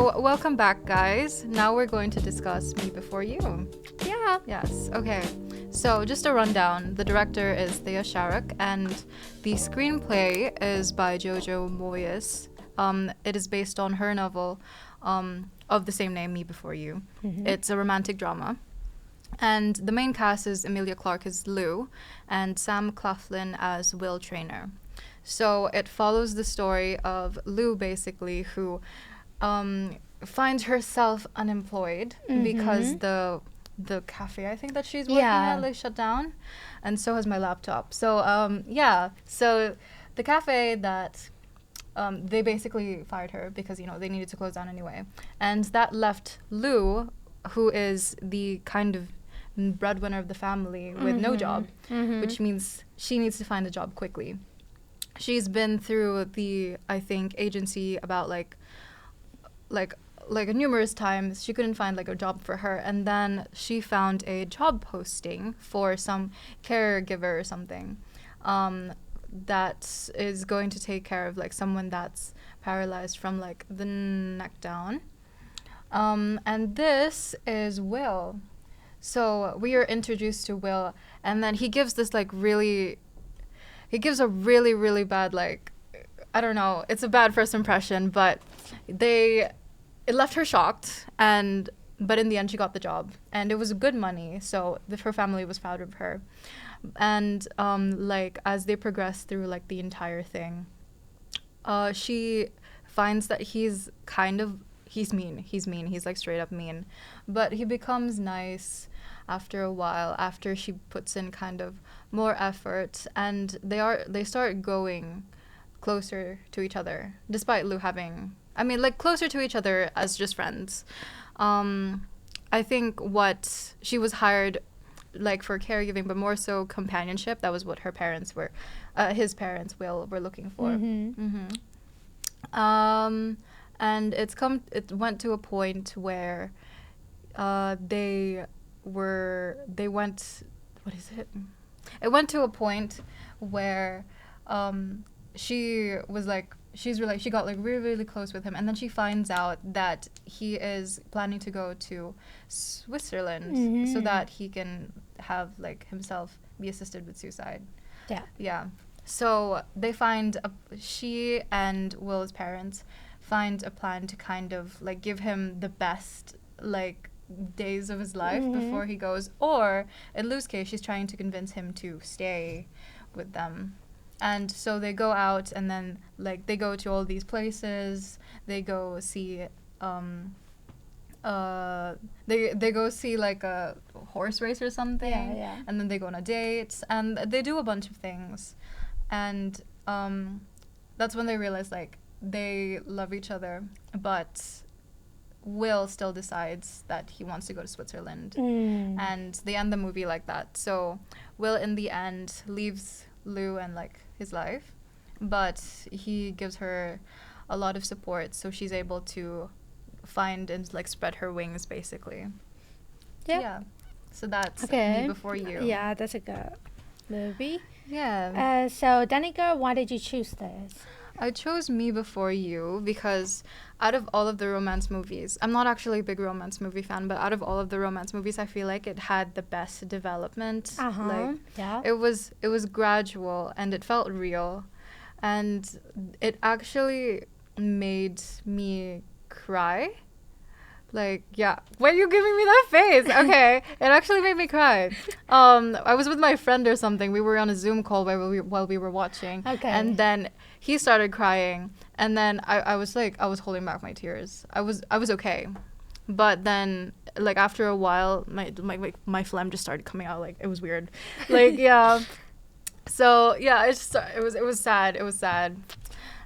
So, welcome back, guys. Now we're going to discuss Me Before You. Yeah. Yes, okay. So, just a rundown. The director is Thea Sharrock, and the screenplay is by Jojo Moyes. It is based on her novel of the same name, Me Before You. Mm-hmm. It's a romantic drama. And the main cast is Emilia Clarke as Lou, and Sam Claflin as Will Traynor. So it follows the story of Lou, basically, who finds herself unemployed because the cafe I think that she's working at like shut down, and so has my laptop. So so the cafe that they basically fired her because they needed to close down anyway, and that left Lou, who is the kind of breadwinner of the family, with no job, which means she needs to find a job quickly. She's been through the, I think, agency about like numerous times. She couldn't find like a job for her, and then she found a job posting for some caregiver or something that is going to take care of like someone that's paralyzed from like the neck down. And this is Will. So we are introduced to Will, and then he gives a really, really bad, like, I don't know, it's a bad first impression, but it left her shocked, but in the end she got the job, and it was good money, so her family was proud of her. And like as they progress through like the entire thing, she finds that he's mean. He's like straight up mean, but he becomes nice after a while, after she puts in kind of more effort, and they start going closer to each other, despite Lou having, closer to each other as just friends. I think what she was hired like for caregiving, but more so companionship. That was what his parents were looking for. And it went to a point where it went to a point where she got like really, really close with him, and then she finds out that he is planning to go to Switzerland so that he can have like himself be assisted with suicide. Yeah. So she and Will's parents find a plan to kind of like give him the best like days of his life before he goes, or in Lou's case, she's trying to convince him to stay with them. And so they go out, and then like they go to all these places. They go see they go see like a horse race or something, and then they go on a date, and they do a bunch of things, and that's when they realize like they love each other, but Will still decides that he wants to go to Switzerland, and they end the movie like that. So Will in the end leaves Lou and like his life, but he gives her a lot of support, so she's able to find and like spread her wings, basically. Yeah. So that's Me Before You. Yeah, that's a good movie. Yeah. So Danica, why did you choose this? I chose Me Before You because out of all of the romance movies, I'm not actually a big romance movie fan, but out of all of the romance movies, I feel like it had the best development. It was gradual, and it felt real, and it actually made me cry. Like, yeah. Why are you giving me that face? Okay. It actually made me cry. I was with my friend or something. We were on a Zoom call while we were watching. Okay. And then he started crying. And then I was holding back my tears. I was okay. But then, like, after a while, my phlegm just started coming out. Like, it was weird. Like, yeah. So, yeah, it was sad. It was sad.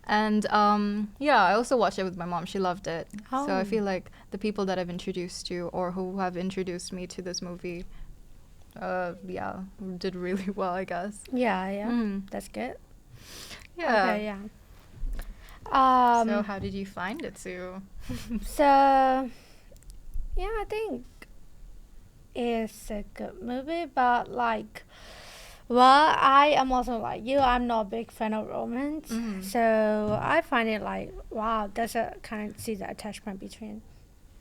And I also watched it with my mom. She loved it. So I feel like the people that I've introduced to, or who have introduced me to this movie, did really well, I guess. That's good. Yeah. Okay, yeah. So how did you find it, Sue? So I think it's a good movie, but like Well, I am also like you. I'm not a big fan of romance, Mhm. so I find it like wow. There's a kind of see the attachment between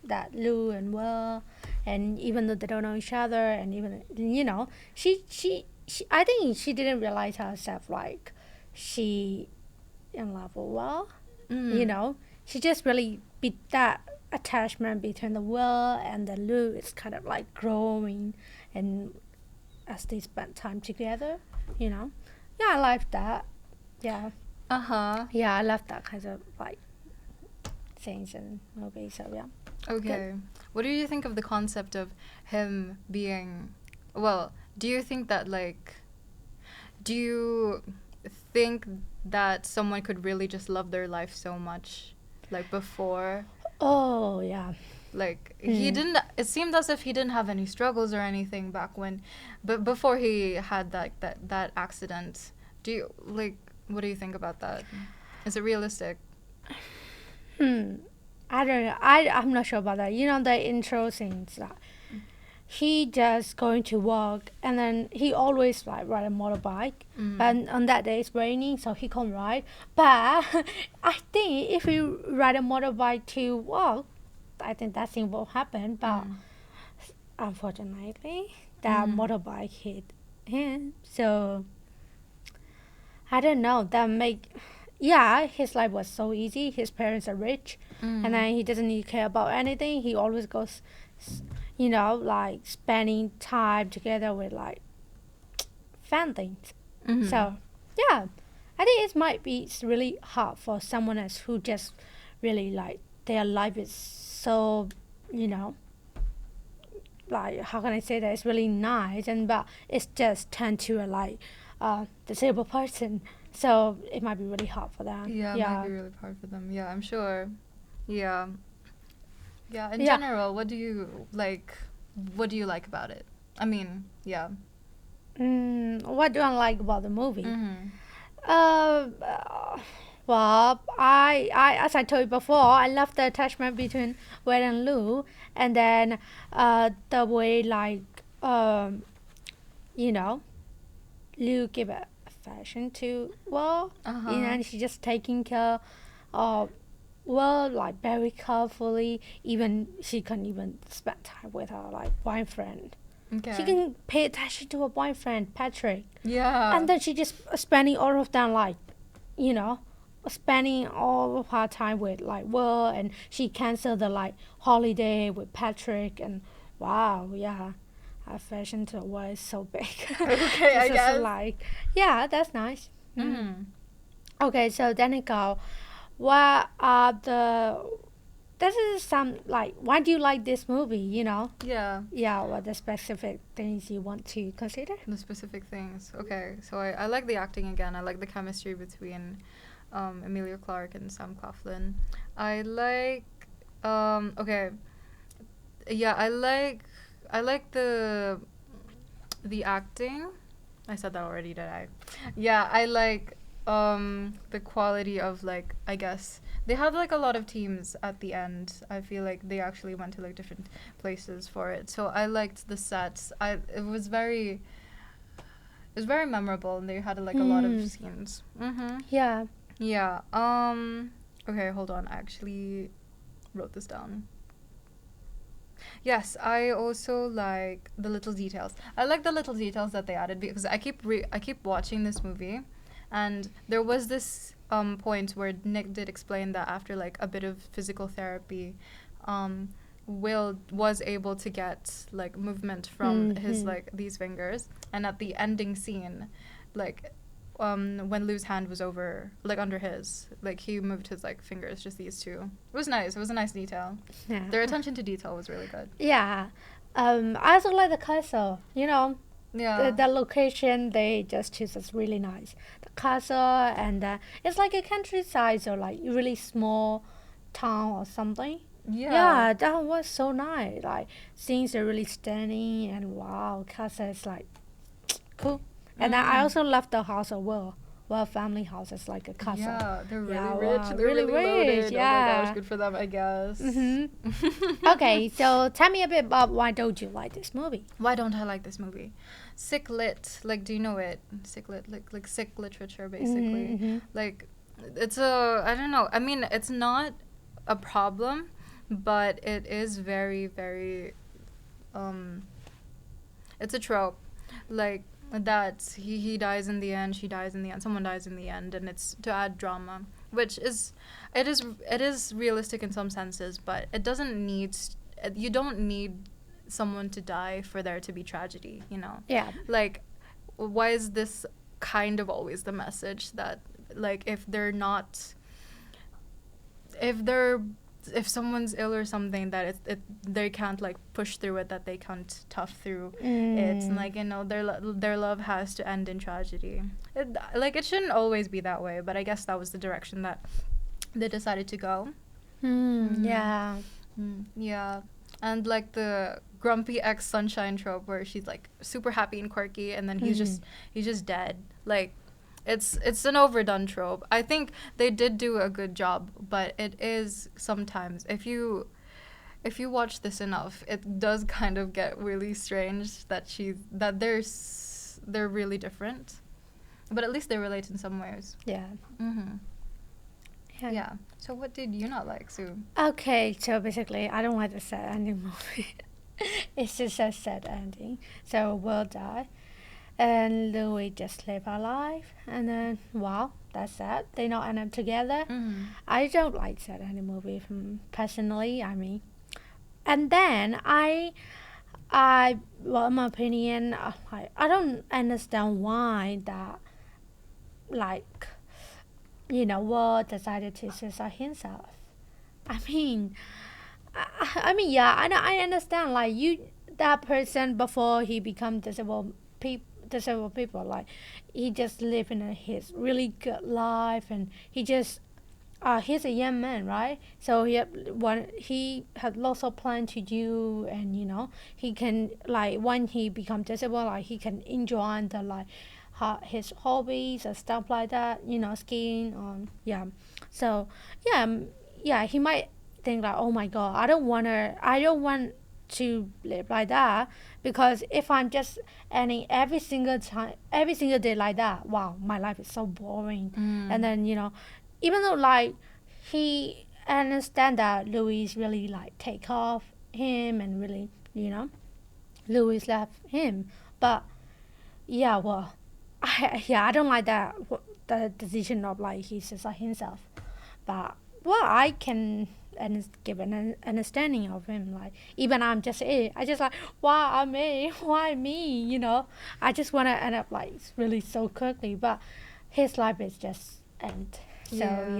that Lou and Will, and even though they don't know each other, and even she I think she didn't realize herself like she in love with Will. You Mhm. know, she just really be that attachment between the Will and the Lou is kind of like growing, and as they spend time together, you know. Yeah, I like that. Yeah, Uh-huh. yeah, I love that kind of like things in movies. So yeah, good. Okay. What do you think of the concept of him being, well, do you think that like, do you think that someone could really just love their life so much like before? Oh yeah. Like he Hmm. didn't, it seemed as if he didn't have any struggles or anything back when, but before he had that accident. Do you like, what do you think about that? Is it realistic? Hmm. I don't know. I'm not sure about that. You know the intro scenes. He just going to work, and then he always like ride a motorbike. Mm. And on that day it's raining, so he can't ride. But I think if you ride a motorbike to work, I think that thing will happen. But Mm. unfortunately, that Mm. motorbike hit him. So I don't know. That make yeah, his life was so easy. His parents are rich, and Mm. then he doesn't need to care about anything. He always goes, like spending time together with like fan things. Mm. So yeah, I think it might be it's really hard for someone else who just really like their life is so you know like how can I say that it's really nice and but it's just turned to a like disabled person, so it might be really hard for them. Yeah, it might Yeah, be really hard for them. Yeah, I'm sure. Yeah. Yeah, in yeah. general, what do you like? What do you like about it? I mean, yeah. What do I like about the movie? Mm-hmm. Uh, uh, well, as I told you before, I love the attachment between Wade and Lou, and then the way like you know Lou give affection to Will, Uh-huh. and she just taking care of Will like very carefully. Even she can even spend time with her like boyfriend. She Okay. can pay attention to her boyfriend Patrick, Yeah. and then she just spending all of them like you know spending all of her time with like Will, and she canceled the like holiday with Patrick, and wow, yeah, her fashion to Will is so big. Okay, I This is guess. like yeah, that's nice. Mm-hmm. Okay, so Danica, what are the this is some like why do you like this movie, Yeah. yeah, what the specific things you want to consider? The specific things. Okay, so I like the acting again. I like the chemistry between Emilia Clarke and Sam Claflin. I like okay. Yeah, I like the acting. I said that already, did I? Yeah, I like the quality of like, I guess they had like a lot of teams at the end. I feel like they actually went to like different places for it. So I liked the sets. It was very memorable, and they had like a lot of Hmm. scenes. Mhm. Yeah. Yeah. Okay, hold on. I actually wrote this down. Yes, I also like the little details. I like the little details that they added because I keep watching this movie, and there was this point where Nick did explain that after like a bit of physical therapy, um, Will was able to get like movement from his Mm-hmm. like these fingers, and at the ending scene, like when Lou's hand was over like under his, like he moved his like fingers, just these two. It was nice. It was a nice detail. Yeah. Their attention to detail was really good. Yeah. I also like the castle. Yeah. The location they just choose is really nice. The castle and it's like a countryside or like really small town or something. Yeah. Yeah, that was so nice. Like things are really stunning and wow, castle is like cool. And I Mm. also love the house of Will. well, family house is like a castle. Yeah, they're really Yeah, rich. wow, They're really really rich, loaded. Oh my yeah. gosh, good for them, I guess. Okay, so tell me a bit about why don't you like this movie? Why don't I like this movie? Sick lit. Like, do you know it? Sick lit, like sick literature, basically. Like, it's a, I don't know. I mean, it's not a problem, but it is very, very, it's a trope. Like, that he dies in the end, she dies in the end, someone dies in the end, and it's to add drama, which is, it is realistic in some senses, but it doesn't need, you don't need someone to die for there to be tragedy, you know? Yeah. Like, why is this kind of always the message that, like, if they're not, if they're, if someone's ill or something, that they can't like push through it, that they can't tough through it, and like, you know, their love has to end in tragedy. Like, it shouldn't always be that way, but I guess that was the direction that they decided to go. Yeah. Yeah. And like the grumpy ex sunshine trope where she's like super happy and quirky, and then he's just dead. Like, it's an overdone trope. I think they did do a good job, but it is sometimes, if you watch this enough, it does kind of get really strange that they're really different, but at least they relate in some ways. Yeah. Yeah. So what did you not like, Sue? Okay, so basically, I don't like the sad ending movie. It's just a sad ending. So Will die, and Louis just live our life, and then wow, that's sad. They not end up together. I don't like sad ending movie personally. I mean, and then well, in my opinion, I don't understand why that, like, you know, Will decided to suicide himself. I mean, yeah, I understand, like, that person before he become disabled people, like, he just live in his really good life, and he just he's a young man, right? So he had lots of plans to do, and you know, he can, like, when he become disabled, like, he can enjoy the, like, his hobbies and stuff like that, you know, skiing on, yeah. So yeah, he might think like, oh my god, I don't want to live like that, because if I'm just ending every single day like that, wow, my life is so boring. And then, you know, even though, like, he understand that Louis really, like, take off him, and really, you know, Louis left him, but yeah, well, I don't like that, the decision of, like, he suicide himself. But well, I can give an understanding of him. Like, even I'm just I just like, why me? Why me? You know, I just want to end up, like, really so quickly. But his life is just end. So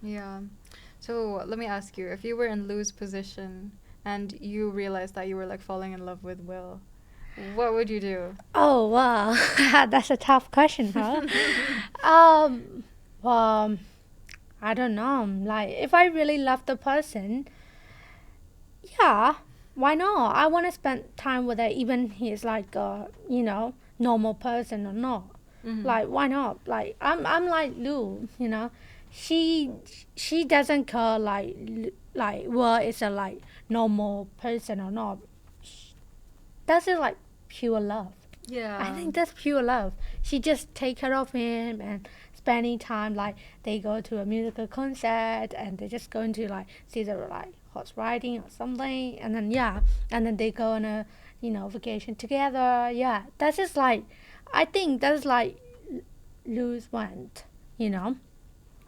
Yeah. So let me ask you, if you were in Lou's position and you realized that you were like falling in love with Will, what would you do? Oh wow, that's a tough question, huh? Well, I don't know. Like, if I really love the person, yeah, why not? I want to spend time with her, even he's like a, you know, normal person or not. Like, why not? Like, I'm like Lou, you know, she doesn't care, like, well, it's a, like, normal person or not. That's just like pure love. Yeah. I think that's pure love. She just take care of him and spending time, like, they go to a musical concert, and they just going to, like, see the, like, horse riding or something, and then and then they go on a, you know, vacation together. Yeah, that's just like, I think that's like Lou's want, you know,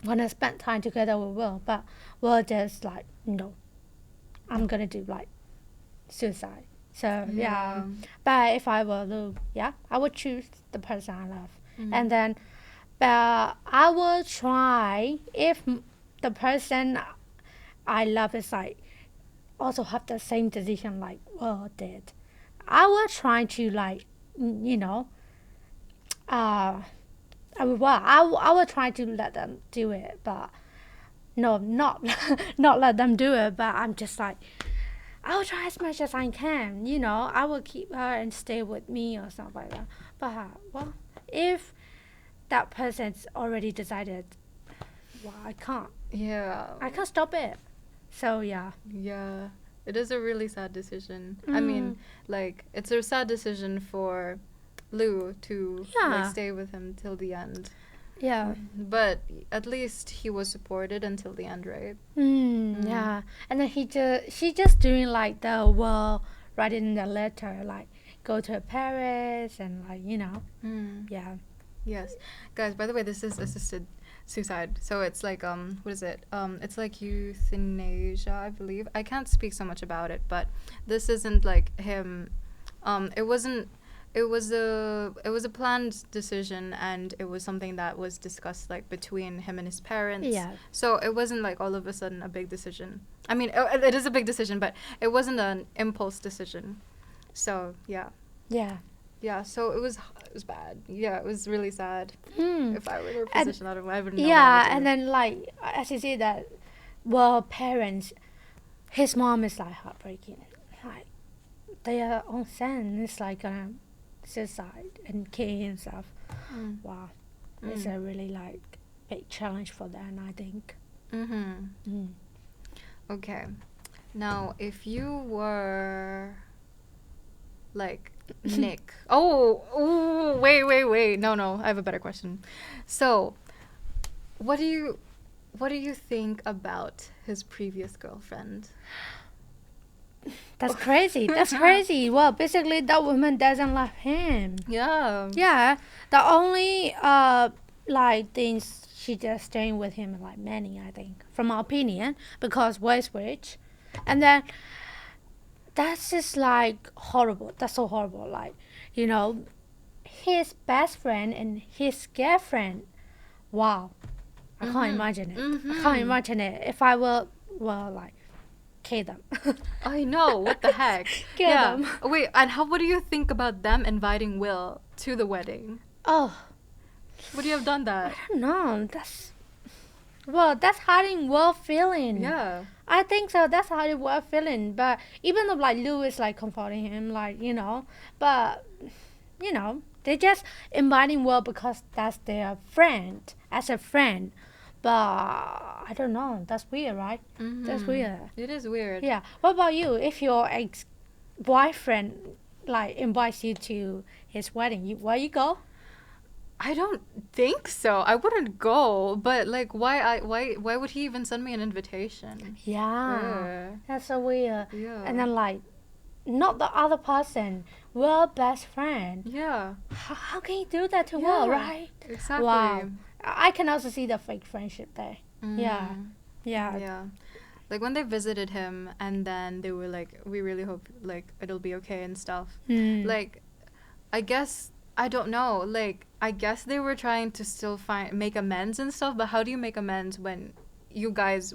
wanna spend time together with Will, but Will just like, no, I'm gonna do, like, suicide. So yeah, but if I were Lou, yeah, I would choose the person I love, and then, but I will try, if the person I love is, like, also have the same decision like Will did, I will try to, like, you know, I will try to let them do it, but no, not not let them do it, but I'm just like, I will try as much as I can, you know. I will keep her and stay with me or something like that. But well, if that person's already decided, well, I can't stop it. So yeah. Yeah. It is a really sad decision. I mean, like, it's a sad decision for Lou to like stay with him till the end. Yeah. But at least he was supported until the end, right? Yeah. And then she just doing like the writing the letter, like go to Paris and like, you know. Yeah. Yes. Guys, by the way, this is assisted suicide. So it's like what is it? It's like euthanasia, I believe. I can't speak so much about it, but this isn't like him it wasn't it was a planned decision, and it was something that was discussed like between him and his parents. Yeah. So it wasn't like all of a sudden a big decision. I mean, it is a big decision, but it wasn't an impulse decision. So, yeah. Yeah. Yeah, so it was bad. Yeah, it was really sad. If I were in her position, I wouldn't know. Yeah, and then like as you see that, parents, his mom is like heartbreaking. Like their own son is like gonna suicide and kill himself. Wow, it's a really like big challenge for them, I think. Okay, now if you were like Nick. Wait. No, I have a better question. So, what do you think about his previous girlfriend? That's crazy. That's crazy. Well, basically, that woman doesn't love him. Yeah. Yeah. The only like things she just staying with him like many, I think, from my opinion, because West rich, and then that's just like horrible. That's so horrible. Like, you know, his best friend and his girlfriend. Wow. I can't imagine it. I can't imagine it. If I were, like, kill them. I know. What the heck? Kill them. Wait, and what do you think about them inviting Will to the wedding? Oh. Would you have done that? I don't know. That's hurting Will feeling. Yeah. I think so. That's how it was feeling. But even though like Lou is like comforting him, like, you know, but you know, they just inviting Will because that's their friend, as a friend. But I don't know. That's weird, right? That's weird. It is weird. Yeah. What about you? If your ex-boyfriend like invites you to his wedding, will you go? I don't think so. I wouldn't go, but like, why would he even send me an invitation? Yeah, that's so weird. Yeah. And then like, not the other person, Will best friend. Yeah. How can you do that to Will, right? Exactly. Wow. I can also see the fake friendship there. Yeah. Like when they visited him, and then they were like, "We really hope like it'll be okay and stuff." Like, I guess. I don't know. Like, I guess they were trying to still make amends and stuff, but how do you make amends when you guys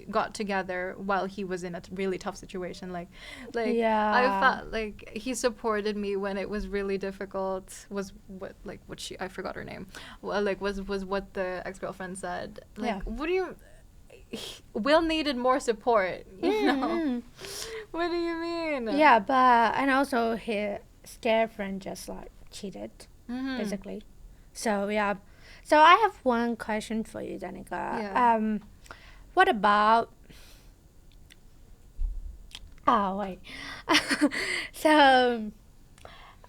got together while he was in a really tough situation? Like, yeah. I felt like he supported me when it was really difficult. I forgot her name. Well, like, was what the ex-girlfriend said. Like, what do you... Will needed more support, you know? What do you mean? Yeah, but, and also his girlfriend just like cheated, basically. So yeah. So I have one question for you, Danica. Yeah. What about? Oh wait. So,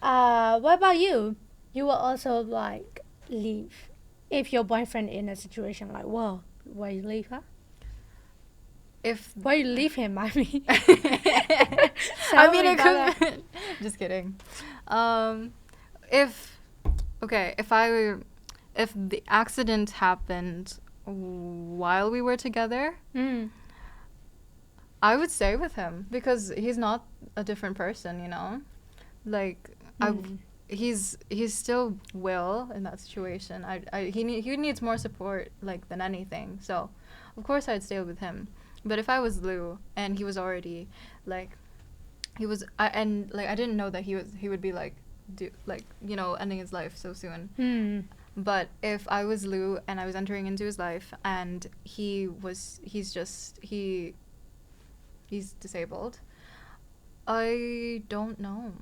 what about you? You will also like leave if your boyfriend in a situation like, whoa, will you leave her? Will you leave him? I mean. I mean, it could. Just kidding. If the accident happened while we were together, I would stay with him because he's not a different person, you know? Like, he's still Will in that situation. He needs more support, like, than anything. So, of course I'd stay with him. But if I was Lou and he was already, like, I didn't know that he would be like, ending his life so soon. But if I was Lou and I was entering into his life and he's disabled, I don't know,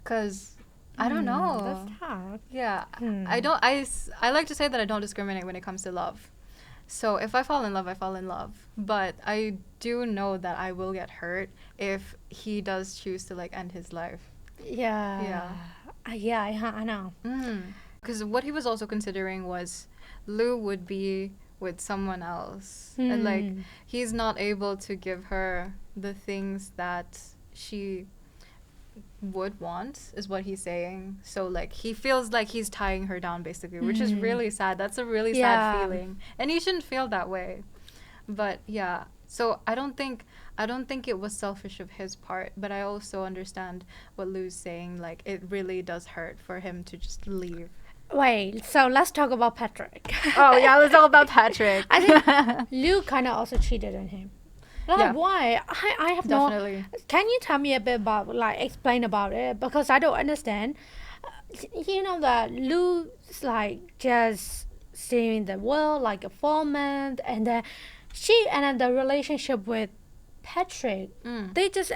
'cause I don't know. That's hard. Yeah, I like to say that I don't discriminate when it comes to love. So if I fall in love, I fall in love. But I do know that I will get hurt if he does choose to like end his life. Yeah. Yeah. Yeah, I know. Because what he was also considering was Lou would be with someone else. And like he's not able to give her the things that she would want, is what he's saying. So like he feels like he's tying her down basically, which is really sad. That's a really sad feeling, and you shouldn't feel that way. But yeah, so I don't think it was selfish of his part, but I also understand what Lou's saying. Like it really does hurt for him to just leave. Wait, so let's talk about Patrick. Oh yeah, let's talk about Patrick. I think Lou kind of also cheated on him. Like, Yeah. why? I have Definitely. no. Can you tell me a bit about, like, explain about it? Because I don't understand. You know that Lou's like just seeing the world like a foreman, and then she ended the relationship with Patrick. They just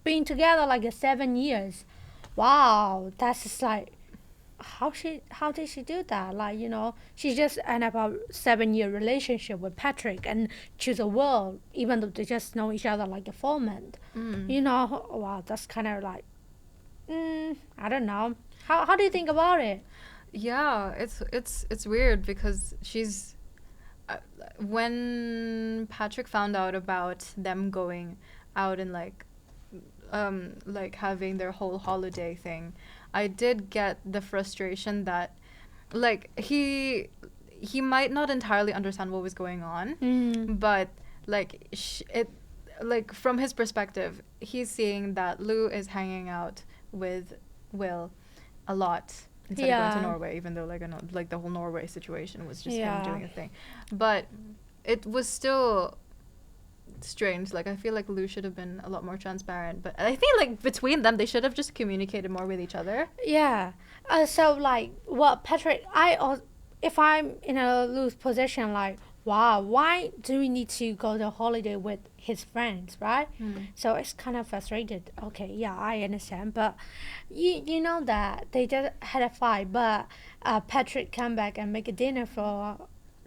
been together like 7 years. Wow, that's just like. How did she do that? Like, you know, she just ended up a 7-year relationship with Patrick and choose a world, even though they just know each other like a 4 month. You know, wow, that's kind of like, I don't know. How do you think about it? Yeah, it's weird because she's when Patrick found out about them going out and like having their whole holiday thing, I did get the frustration that like he might not entirely understand what was going on, but like it like from his perspective, he's seeing that Lou is hanging out with Will a lot instead of going to Norway, even though like the whole Norway situation was just him doing a thing. But it was still strange. Like I feel like Lou should have been a lot more transparent, but I think like between them they should have just communicated more with each other. Yeah. So like what Patrick, if I'm in a Lou's position, like, wow, why do we need to go to holiday with his friends, right? So it's kind of frustrated. Okay, yeah, I understand, but you know that they just had a fight, but Patrick come back and make a dinner for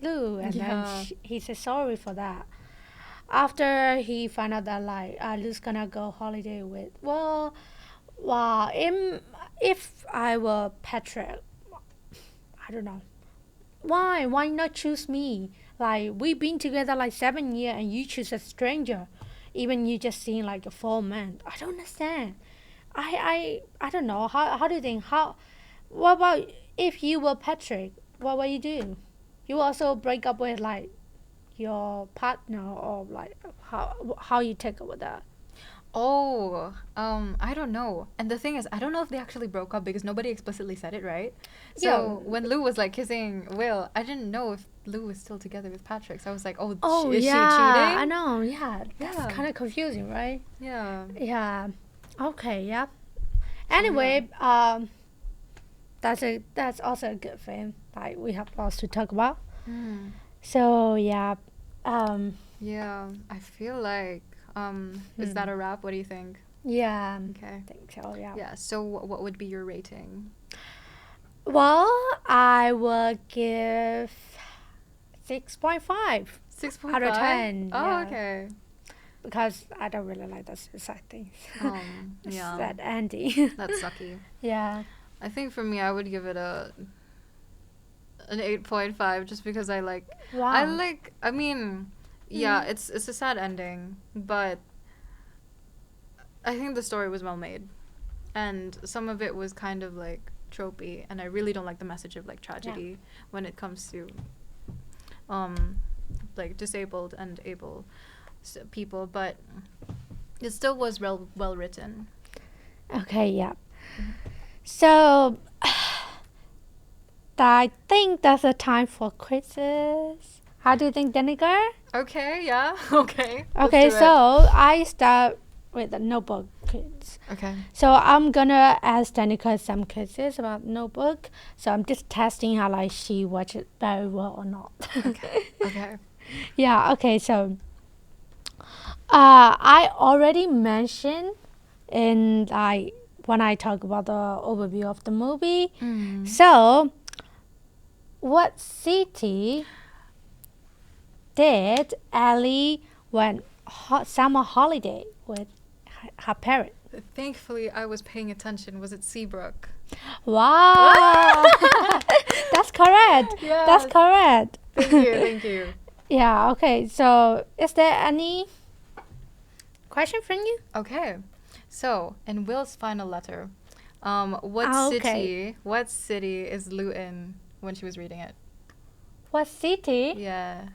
Lou, and then he said sorry for that. After he found out that like Lou's gonna go holiday with, well, wow, if I were Patrick, I don't know. Why not choose me? Like we've been together like 7 years and you choose a stranger, even you just seen like a 4 month. I don't understand. I don't know. How do you think? What about if you were Patrick? What would you do? You also break up with like your partner, or like how you take up with that? Oh, I don't know. And the thing is, I don't know if they actually broke up because nobody explicitly said it, right? So when Lou was like kissing Will, I didn't know if Lou was still together with Patrick. So I was like, is she cheating? I know. Yeah, that's Yeah. kind of confusing, right? Yeah. Yeah. Okay. Yeah. Anyway, that's also a good thing. Like we have lots to talk about. So yeah. Yeah, I feel like is that a wrap? What do you think? Yeah. Okay. I think so. Yeah. Yeah. So what would be your rating? Well, I would give 6.5 6.5 out of 10. Oh, yeah. okay. Because I don't really like the suicide things. Yeah. That Andy. That's sucky. Yeah. I think for me, I would give it an 8.5 just because I like. Wow. I mean, yeah, it's a sad ending, but I think the story was well made, and some of it was kind of like tropey, and I really don't like the message of like tragedy when it comes to like disabled and able people, but it still was well written. Okay, yeah. So, I think that's the time for quizzes. How do you think, Danica? Okay, yeah, okay. Okay, Let's do so I start with the notebook quiz. Okay. So I'm gonna ask Danica some quizzes about notebook. So I'm just testing how like she watched it very well or not. Okay. Yeah, okay, so I already mentioned in like when I talk about the overview of the movie. Mm. So, what city did Ellie went summer holiday with her parents? Thankfully, I was paying attention. Was it Seabrook? Wow, that's correct. Yes. That's correct. Thank you, thank you. Yeah. Okay. So, is there any question from you? Okay, so in Will's final letter, what Okay. city is Lou in when she was reading it? What city? Yeah.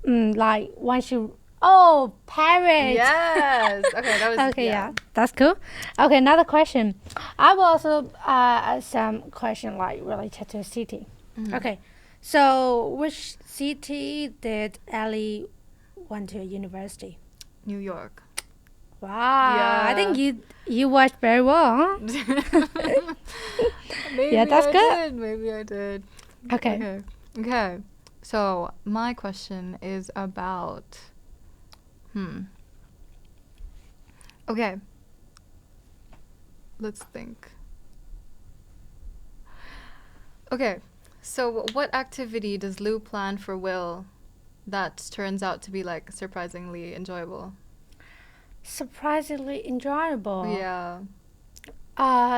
Like once you. Oh, Paris. Yes. Okay, that was Okay, yeah, that's cool. Okay, another question. I will also ask some question like related to city. Mhm. Okay, so which city did Ellie went to university? New York. Wow, I think Yeah. you watched very well. Huh? Maybe Yeah, that's I good. did. Maybe I did. Okay. Okay. So my question is about. Okay. Let's think. Okay. So what activity does Lou plan for Will that turns out to be like surprisingly enjoyable? Surprisingly enjoyable. Yeah.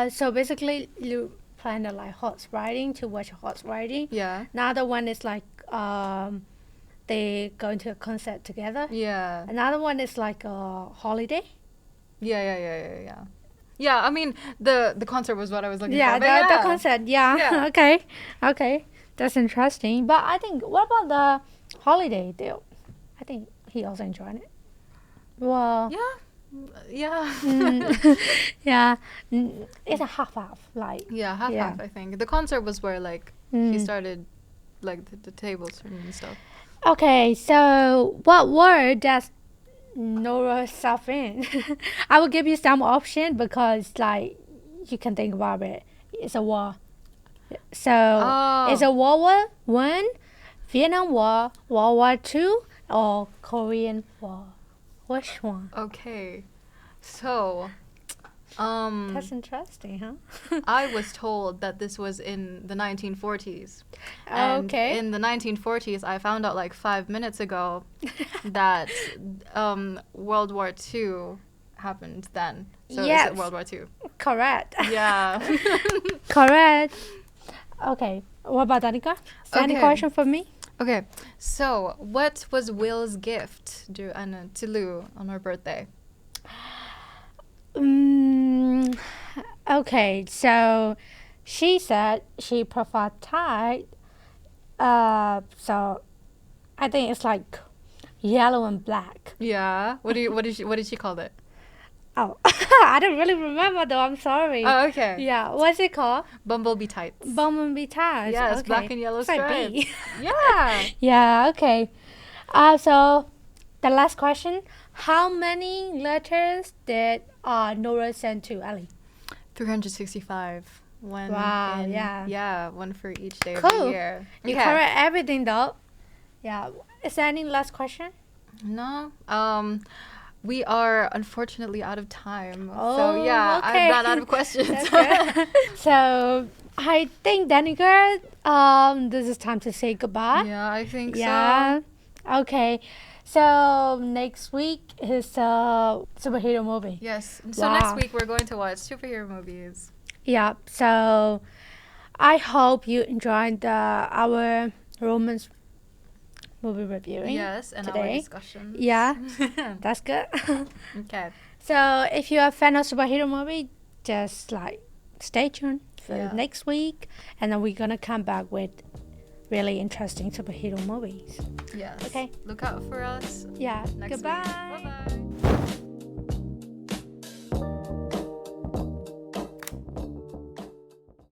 So basically, you plan to like horse riding to watch horse riding. Yeah. Another one is like they go to a concert together. Yeah. Another one is like a holiday. Yeah. Yeah, I mean the concert was what I was looking Yeah, for. But the concert. Yeah. Yeah. Okay, that's interesting. But I think what about the holiday deal? I think he also enjoyed it. Well, Yeah. yeah, it's a half. Like Yeah, half, I think. The concert was where like he started like the tables and stuff. Okay, so what word does Nora self in? I will give you some option because like you can think about it. It's a war. So it's a World War One, Vietnam War, World War Two, or Korean War. Which one? Okay. So, That's interesting, huh? I was told that this was in the 1940s. And Okay. in the 1940s, I found out like 5 minutes ago that World War II happened then. So Yes. is it World War II? Correct. Yeah. Correct. Okay. What about Danica? Is there any Okay. question for me? Okay. So, what was Will's gift to Lou on her birthday? Okay, so she said she preferred Thai. So I think it's like yellow and black. Yeah. What did she call it? Oh, I don't really remember though. I'm sorry. Oh, okay. Yeah, what's it called? Bumblebee tights. Bumblebee ties. Yes, Okay. black and yellow It's like stripes. bee. Yeah. Yeah. Okay. So the last question: how many letters did Nora send to Ellie? 365. One. Wow, yeah. Yeah, one for each day of Cool. the year. You Okay. covered everything though. Yeah. Is there any last question? No. We are unfortunately out of time. Oh, so yeah, okay. I ran out of questions. That's good. So I think Danica, this is time to say goodbye. Yeah, I think Yeah. so. Okay. So next week is a superhero movie. Yes. So Wow. next week we're going to watch superhero movies. Yeah. So I hope you enjoyed our romance movie reviewing. Yes, and our today. discussions. Yeah. That's good. Okay. So if you're a fan of superhero movie, just like stay tuned for Yeah. next week, and then we're gonna come back with really interesting superhero movies. Yes. Okay. Look out for us Yeah. next Goodbye. week. Bye-bye.